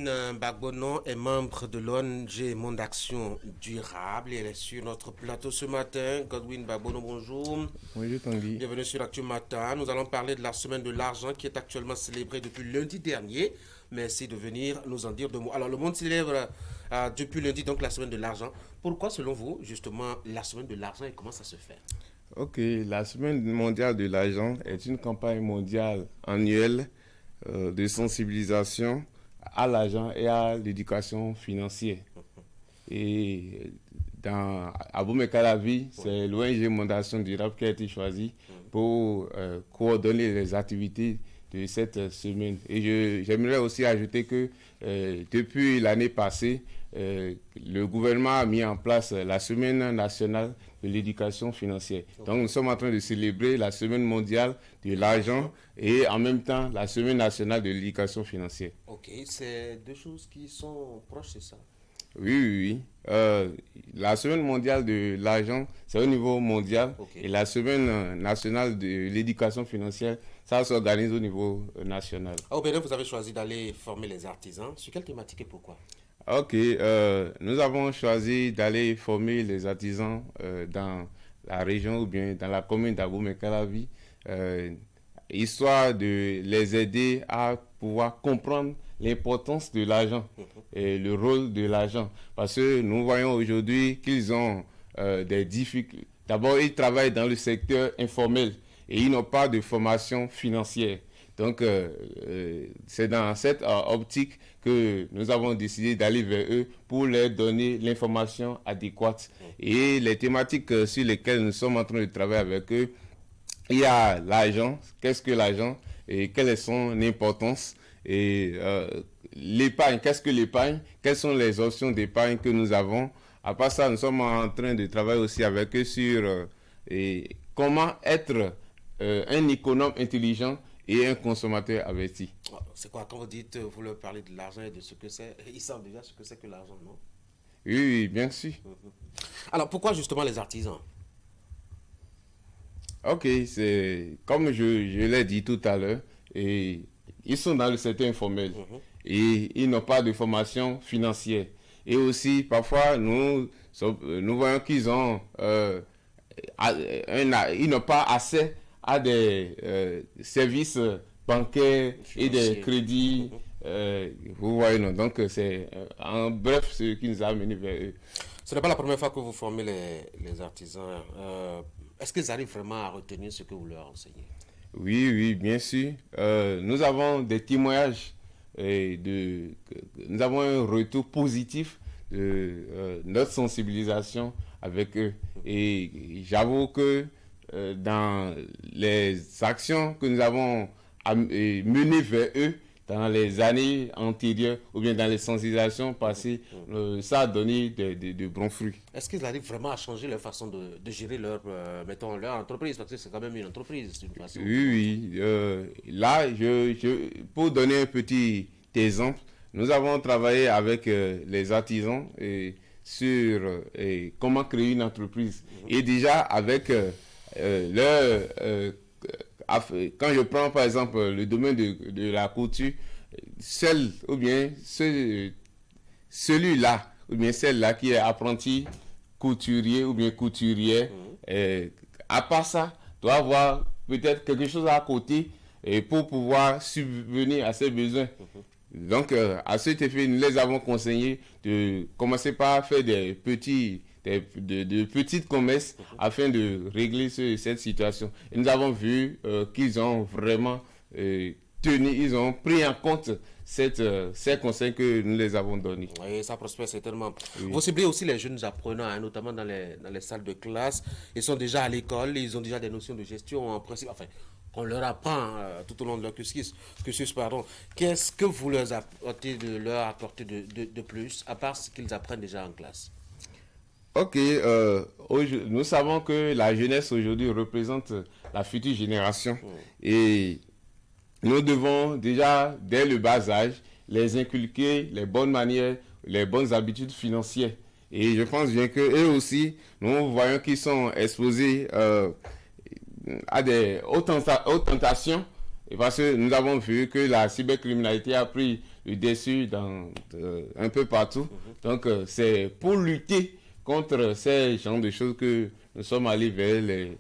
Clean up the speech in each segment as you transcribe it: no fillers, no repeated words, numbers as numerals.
Godwin Bagbono est membre de l'ONG Monde Action Durable et elle est sur notre plateau ce matin. Godwin Bagbono, bonjour. Bonjour Tanguy. Bienvenue sur Actu Matin. Nous allons parler de la semaine de l'argent qui est actuellement célébrée depuis lundi dernier. Merci de venir nous en dire deux mots. Alors, le monde célèbre depuis lundi donc la semaine de l'argent. Pourquoi, selon vous, justement, la semaine de l'argent et comment ça se fait? Ok, la semaine mondiale de l'argent est une campagne mondiale annuelle de sensibilisation à l'argent et à l'éducation financière. Et dans Abomey-Calavi, c'est l'ONG Monde Action Durable qui a été choisie pour coordonner les activités de cette semaine. Et j'aimerais aussi ajouter que depuis l'année passée, le gouvernement a mis en place la semaine nationale de l'éducation financière. Donc nous sommes en train de célébrer la semaine mondiale de l'argent et en même temps la semaine nationale de l'éducation financière. Ok, c'est deux choses qui sont proches, c'est ça? Oui. La semaine mondiale de l'argent, c'est au niveau mondial. Okay. Et la semaine nationale de l'éducation financière, ça s'organise au niveau national. Au Bénin, vous avez choisi d'aller former les artisans. Sur quelle thématique et pourquoi? Ok, nous avons choisi d'aller former les artisans dans la région ou bien dans la commune d'Abomey-Calavi, histoire de les aider à pouvoir comprendre l'importance de l'argent et le rôle de l'argent. Parce que nous voyons aujourd'hui qu'ils ont des difficultés. D'abord, ils travaillent dans le secteur informel et ils n'ont pas de formation financière. Donc, c'est dans cette optique que nous avons décidé d'aller vers eux pour leur donner l'information adéquate. Et les thématiques sur lesquelles nous sommes en train de travailler avec eux, il y a l'argent, qu'est-ce que l'argent et quelle est son importance, et l'épargne, qu'est-ce que l'épargne, quelles sont les options d'épargne que nous avons. À part ça, nous sommes en train de travailler aussi avec eux sur comment être un économe intelligent et un consommateur averti. C'est quoi, quand vous dites, vous leur parlez de l'argent et de ce que c'est, ils savent déjà ce que c'est que l'argent, non? Oui, bien sûr. Alors, pourquoi justement les artisans? Ok, c'est comme je l'ai dit tout à l'heure, et ils sont dans le secteur informel et ils n'ont pas de formation financière. Et aussi, parfois, nous voyons qu'ils ont, ils n'ont pas accès à des services bancaires et des crédits. Vous voyez, non? Donc, c'est en bref ce qui nous a amené vers eux. Ce n'est pas la première fois que vous formez les artisans. Est-ce qu'ils arrivent vraiment à retenir ce que vous leur enseignez? Oui, bien sûr. Nous avons des témoignages nous avons un retour positif de notre sensibilisation avec eux. Et j'avoue que dans les actions que nous avons menées vers eux dans les années antérieures ou bien dans les sensibilisations passées, ça a donné de bons fruits. Est-ce qu'ils arrivent vraiment à changer leur façon de gérer leur, mettons, leur entreprise? Parce que c'est quand même une entreprise d'une façon. Oui. Là, pour donner un petit exemple, nous avons travaillé avec les artisans sur comment créer une entreprise. Et déjà, avec quand je prends par exemple le domaine de la couture, celui-là, ou bien celle-là qui est apprenti couturier ou bien couturière, à part ça, doit avoir peut-être quelque chose à côté pour pouvoir subvenir à ses besoins. Donc, à cet effet, nous les avons conseillés de commencer par faire de petites commerces afin de régler cette situation. Et nous avons vu qu'ils ont vraiment ils ont pris en compte ces conseils que nous les avons donnés. Oui, ça prospère certainement. Oui. Vous ciblez aussi les jeunes apprenants, hein, notamment dans les salles de classe. Ils sont déjà à l'école, ils ont déjà des notions de gestion en principe. Enfin, on leur apprend tout au long de leur cursus. Qu'est-ce que vous leur apportez de plus, à part ce qu'ils apprennent déjà en classe? Ok, nous savons que la jeunesse aujourd'hui représente la future génération et nous devons déjà, dès le bas âge, les inculquer les bonnes manières, les bonnes habitudes financières. Et je pense bien qu'eux aussi, nous voyons qu'ils sont exposés aux tentations Et parce que nous avons vu que la cybercriminalité a pris le dessus un peu partout. Donc, c'est pour lutter contre ces genres de choses que nous sommes allés vers les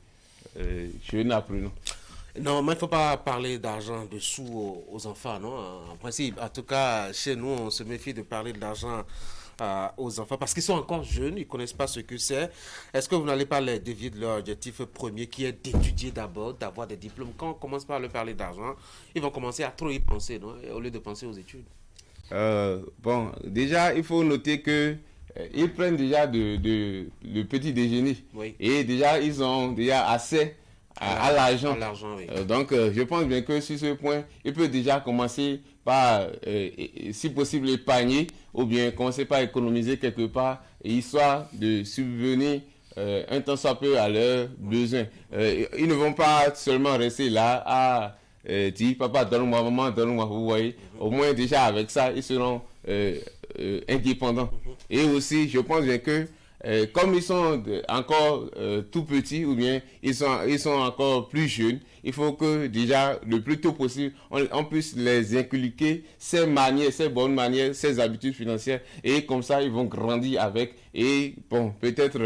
jeunes apprenants. Non, mais il ne faut pas parler d'argent, de sous aux enfants, non? En principe, en tout cas, chez nous, on se méfie de parler de l'argent aux enfants parce qu'ils sont encore jeunes, ils ne connaissent pas ce que c'est. Est-ce que vous n'allez pas les dévier de leur objectif premier qui est d'étudier d'abord, d'avoir des diplômes? Quand on commence par leur parler d'argent, ils vont commencer à trop y penser, non? Au lieu de penser aux études. Bon, déjà, il faut noter que ils prennent déjà le petit déjeuner. Oui. Et déjà, ils ont déjà accès à l'argent. À l'argent, oui. Donc, je pense bien que sur ce point, il peut déjà commencer par, si possible, épargner ou bien commencer par économiser quelque part, histoire de subvenir un temps soit peu à leurs besoins. Ils ne vont pas seulement rester là à dire papa, donne-moi, maman, donne-moi, vous voyez. Au moins, déjà avec ça, ils seront indépendants. Et aussi, je pense bien que comme ils sont encore tout petits ou bien ils sont encore plus jeunes, il faut que déjà le plus tôt possible on puisse les inculquer ces manières, ces bonnes manières, ces habitudes financières et comme ça ils vont grandir avec et bon peut-être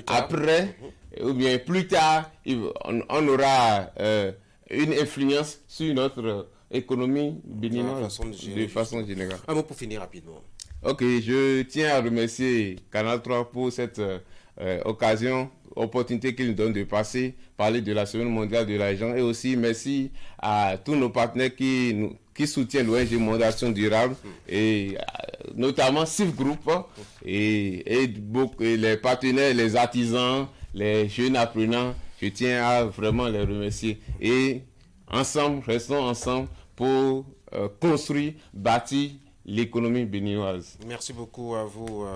après ou bien plus tard on aura une influence sur notre économie béninoise de façon générale. Un mot pour finir rapidement. Ok, je tiens à remercier Canal 3 pour cette opportunité qu'il nous donne de parler de la Semaine mondiale de l'argent et aussi merci à tous nos partenaires qui soutiennent l'ONG Mondiale Action Durable et notamment CIF Group et les partenaires, les artisans, les jeunes apprenants. Je tiens à vraiment les remercier et ensemble, restons ensemble pour construire, bâtir l'économie béninoise. Merci beaucoup à vous,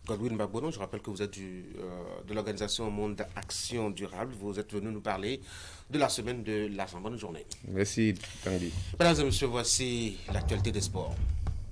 Godwin Bagbono. Je rappelle que vous êtes de l'organisation Monde Action Durable. Vous êtes venu nous parler de la semaine de l'argent. Bonne journée. Merci, Tanguy. Mesdames et messieurs, voici l'actualité des sports.